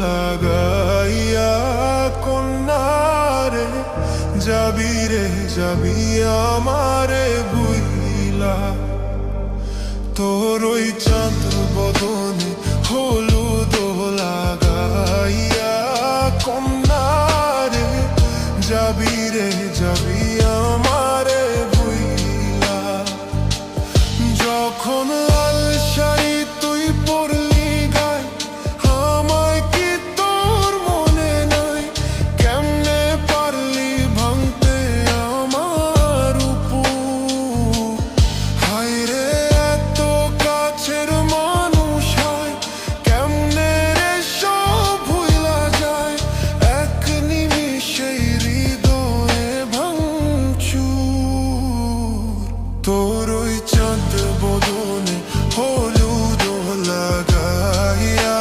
লাগাইয়া কন্যারে যাবি রে যাবি আমারে ভুইলা। তোর ওই চাঁদ বদনে হলুদ লাগাইয়া কন্যারে যাবি রে যাবি আমারে ভুইলা। যখন লাল শাড়ি তুই পরলি গায় আমায় কি তোর মনে নাই? কেমনে পারলি ভাঙতে আমার উপর? হায় রে এত কাছের মানুষ হয় কেমনে রে সব ভুইলা যায়? এক নিমিষেই হৃদয়ে ভাঙচুর। তোর ওই চাঁদ বদনে হলুদ লাগাইয়া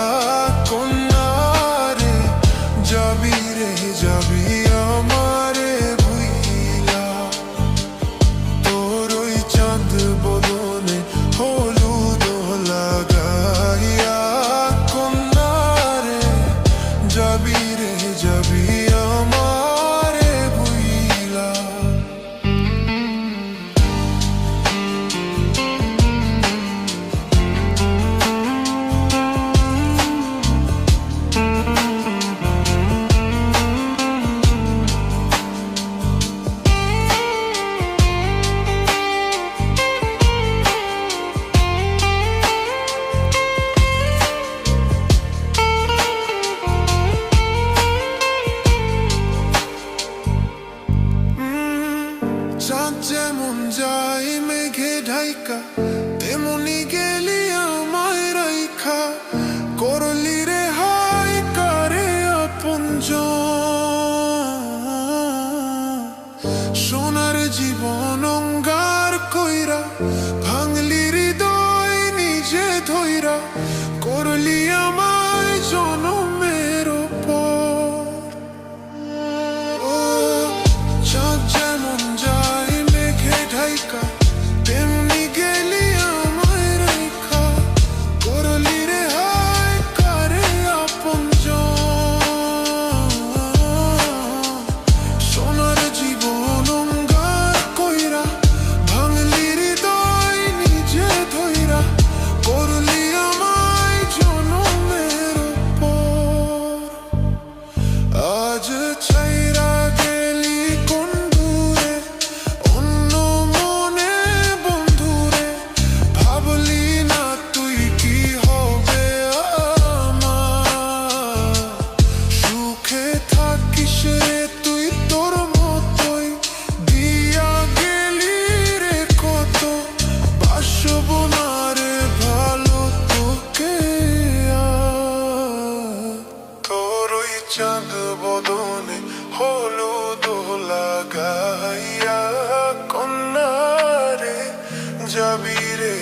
কন্যারে যাবি রে যাবি আমারে ভুইলা। তোর ওই চাঁদ বদনে হলুদ লাগাইয়া কন্যারে যাবি রে যাবি আমারে ভুইলা। চাঁদ যেমন যায় মেঘে ঢাইকা তেমনি গেলি আমায় রাইখা। করলি রে হাই কারে আপনজন, সোনার জীবন অঙ্গার কইরা ভাঙলি হৃদয় নিজে ধইরা। করলি আমায় জনমের পর। চাঁদ যেমন যায় মেঘে ঢাইকা তেমনি গেলি আমায় রাইখা। করলি রে হায় কারে আপনজন, সোনার জীবন অঙ্গার কইরা ভাঙলি হৃদয় নিজে ধইরা। করলি আমায় জনমের পর। আজ ছাইরা গেলি কোন দূরে অন্য মনে বন্ধুরে। ভাবলি না তুই কি হবে আমার? সুখে থাকিস রে তুই তোর মতোই দিয়া গেলি রে কত। বাসব না রে ভালো তোকে আর। তোর ওই চাঁদ বদনে হলুদ লাগাইয়া কন্যারে যাবি রে